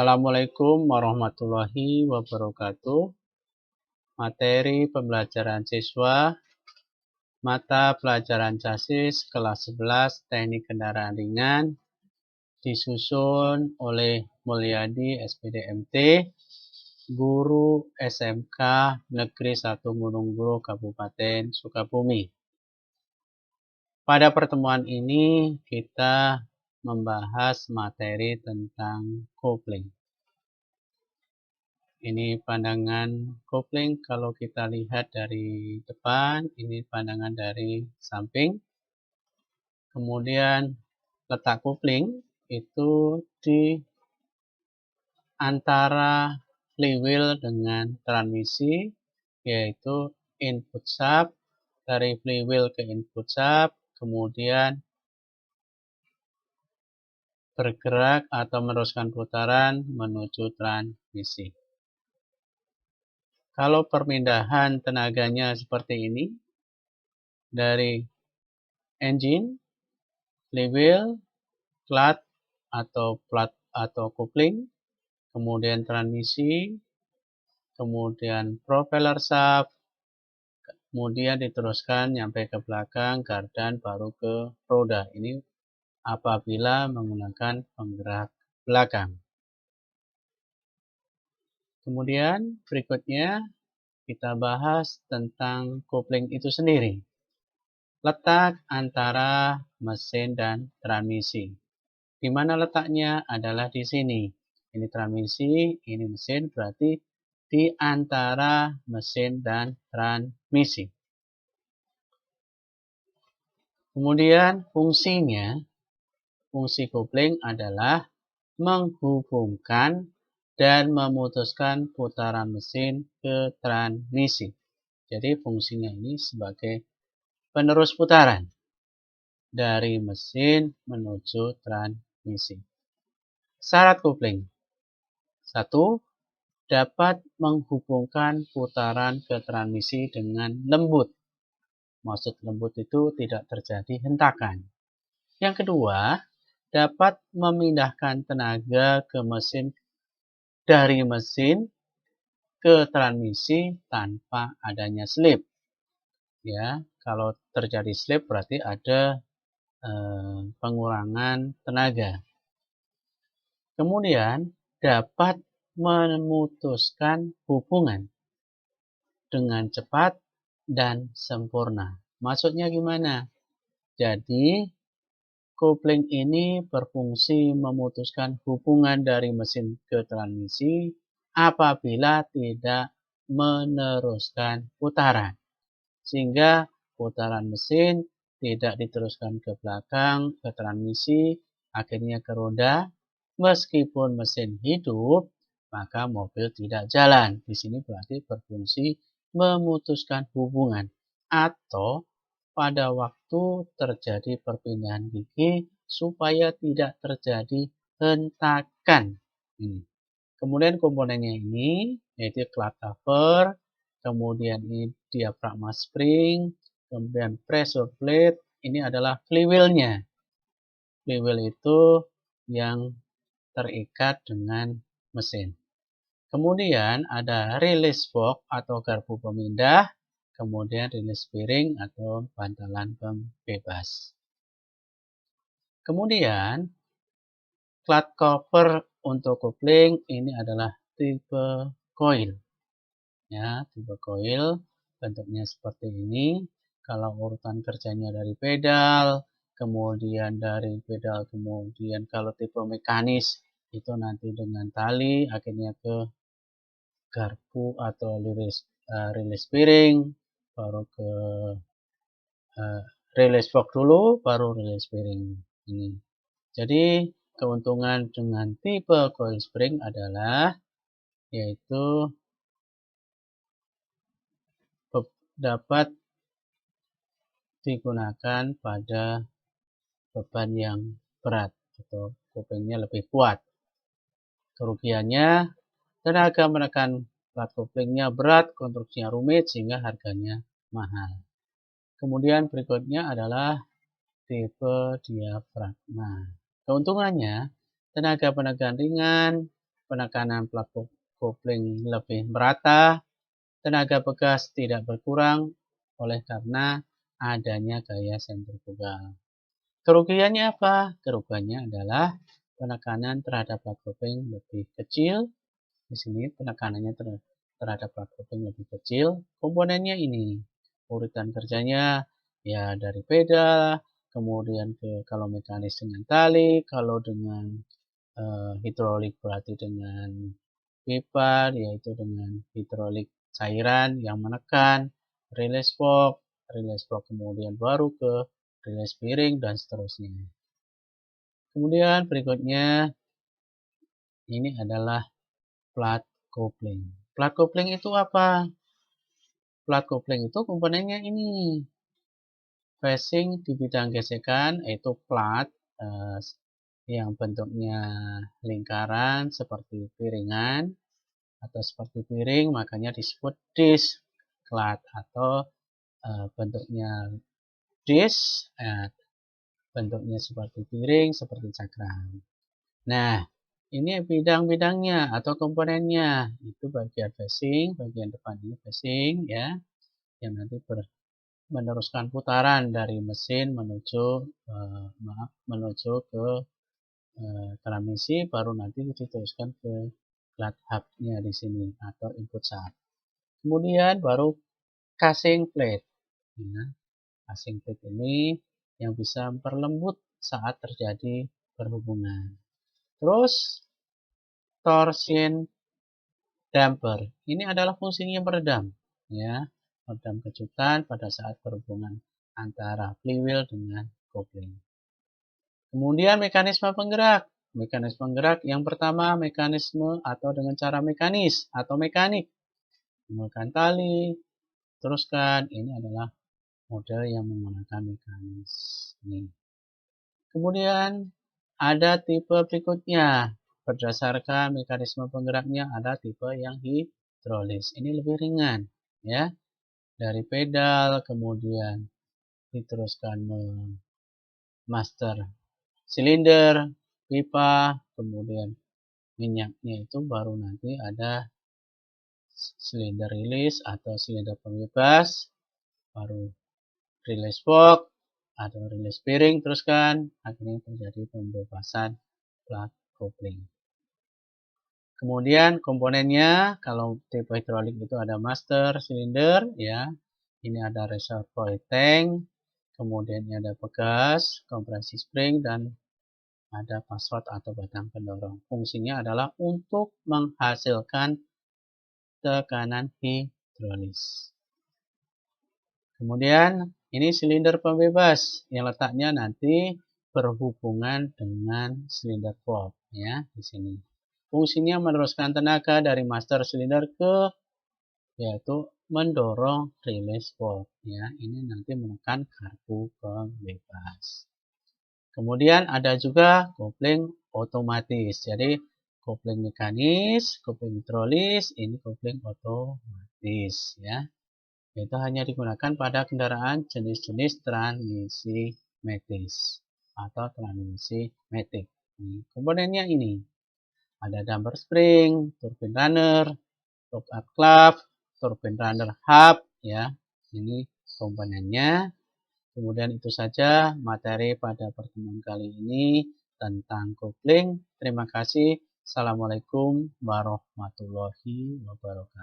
Assalamualaikum warahmatullahi wabarakatuh. Materi pembelajaran siswa mata pelajaran Chassis kelas 11 Teknik Kendaraan Ringan disusun oleh Mulyadi SPD MT, guru SMK Negeri 1 Gunung Bulo Kabupaten Sukabumi. Pada pertemuan ini kita membahas materi tentang kopling. Ini pandangan kopling kalau kita lihat dari depan, ini pandangan dari samping. Kemudian letak kopling itu di antara flywheel dengan transmisi, yaitu input shaft, dari flywheel ke input shaft, kemudian bergerak atau meneruskan putaran menuju transmisi. Kalau perpindahan tenaganya seperti ini, dari engine, flywheel, clutch atau kopling, kemudian transmisi, kemudian propeller shaft, kemudian diteruskan sampai ke belakang, gardan, baru ke roda. Ini apabila menggunakan penggerak belakang. Kemudian berikutnya kita bahas tentang kopling itu sendiri. Letak antara mesin dan transmisi. Di mana letaknya adalah di sini. Ini transmisi, ini mesin, berarti di antara mesin dan transmisi. Kemudian fungsi kopling adalah menghubungkan dan memutuskan putaran mesin ke transmisi. Jadi fungsinya ini sebagai penerus putaran dari mesin menuju transmisi. Syarat kopling. 1. Dapat menghubungkan putaran ke transmisi dengan lembut. Maksud lembut itu tidak terjadi hentakan. Yang kedua, dapat memindahkan tenaga ke mesin dari mesin ke transmisi tanpa adanya slip. Ya, kalau terjadi slip berarti ada pengurangan tenaga. Kemudian dapat memutuskan hubungan dengan cepat dan sempurna. Maksudnya gimana? Jadi kopling ini berfungsi memutuskan hubungan dari mesin ke transmisi apabila tidak meneruskan putaran. Sehingga putaran mesin tidak diteruskan ke belakang, ke transmisi, akhirnya ke roda. Meskipun mesin hidup, maka mobil tidak jalan. Di sini berarti berfungsi memutuskan hubungan. Atau pada waktu terjadi perpindahan gigi supaya tidak terjadi hentakan. Kemudian komponennya ini yaitu clutch cover, kemudian ini diafragma spring, kemudian pressure plate, ini adalah flywheel-nya. Flywheel itu yang terikat dengan mesin. Kemudian ada release box atau garpu pemindah, kemudian release bearing atau bantalan pembebas. Kemudian clutch cover untuk kopling ini adalah tipe coil. Ya, tipe coil bentuknya seperti ini. Kalau urutan kerjanya dari pedal, kemudian kalau tipe mekanis itu nanti dengan tali akhirnya ke garpu atau release bearing, baru ke release box dulu, baru release bearing ini. Jadi keuntungan dengan tipe coil spring adalah yaitu dapat digunakan pada beban yang berat atau koplingnya lebih kuat. Kerugiannya, tenaga menekan plat koplingnya berat, konstruksinya rumit sehingga harganya mahal. Kemudian berikutnya adalah tipe diafragma. Keuntungannya, tenaga penekan ringan, penekanan plat kopling lebih merata, tenaga pegas tidak berkurang oleh karena adanya gaya sentrifugal. Kerugiannya apa? Kerugiannya adalah penekanan terhadap plat kopling lebih kecil. Di sini penekanannya terhadap plat kopling lebih kecil. Komponennya ini, urutan kerjanya ya dari pedal, kemudian kalau mekanis dengan tali, kalau dengan hidrolik berarti dengan pipa, yaitu dengan hidrolik cairan yang menekan, release valve kemudian baru ke release bearing dan seterusnya. Kemudian berikutnya ini adalah plat kopling. Plat kopling itu apa? Plat kopling itu komponennya ini. Facing di bidang gesekan yaitu plat yang bentuknya lingkaran seperti piringan atau seperti piring, makanya disebut disk plat atau bentuknya disk, bentuknya seperti piring, seperti cakram. Nah, ini bidang-bidangnya atau komponennya. Itu bagian facing, bagian depan ini facing ya, yang nanti meneruskan putaran dari mesin menuju ke transmisi, baru nanti diteruskan ke plat hub-nya di sini atau input shaft. Kemudian baru casing plate. Ya, casing plate ini yang bisa memperlembut saat terjadi perhubungan. Terus torsion damper. Ini adalah fungsinya meredam, ya, meredam kejutan pada saat perhubungan antara flywheel dengan kopling. Kemudian mekanisme penggerak. Mekanisme penggerak yang pertama mekanisme atau dengan cara mekanis atau mekanik. Menggunakan tali, teruskan ini adalah model yang menggunakan mekanis. Ini. Kemudian ada tipe berikutnya. Berdasarkan mekanisme penggeraknya ada tipe yang hidrolis. Ini lebih ringan, ya. Dari pedal kemudian diteruskan master silinder, pipa, kemudian minyaknya itu baru nanti ada silinder rilis atau silinder pembebas, baru release valve atau release bearing, teruskan akhirnya terjadi pembebasan plat kopling. Kemudian komponennya kalau tipe hidrolik itu ada master silinder ya, ini ada reservoir tank, kemudian ini ada pegas, kompresi spring, dan ada passrod atau batang pendorong. Fungsinya adalah untuk menghasilkan tekanan hidrolis. Kemudian ini silinder pembebas yang letaknya nanti berhubungan dengan silinder valve ya di sini. Fungsinya meneruskan tenaga dari master silinder ke yaitu mendorong release valve ya. Ini nanti menekan garpu pembebas. Kemudian ada juga kopling otomatis. Jadi kopling mekanis, kopling hidrolis, ini kopling otomatis ya. Itu hanya digunakan pada kendaraan jenis-jenis transmisi matis atau transmisi matic. Komponennya ini ada damper spring, turbine runner, lockout clamp, turbine runner hub ya. Ini komponennya. Kemudian itu saja materi pada pertemuan kali ini tentang kopling. Terima kasih. Assalamualaikum warahmatullahi wabarakatuh.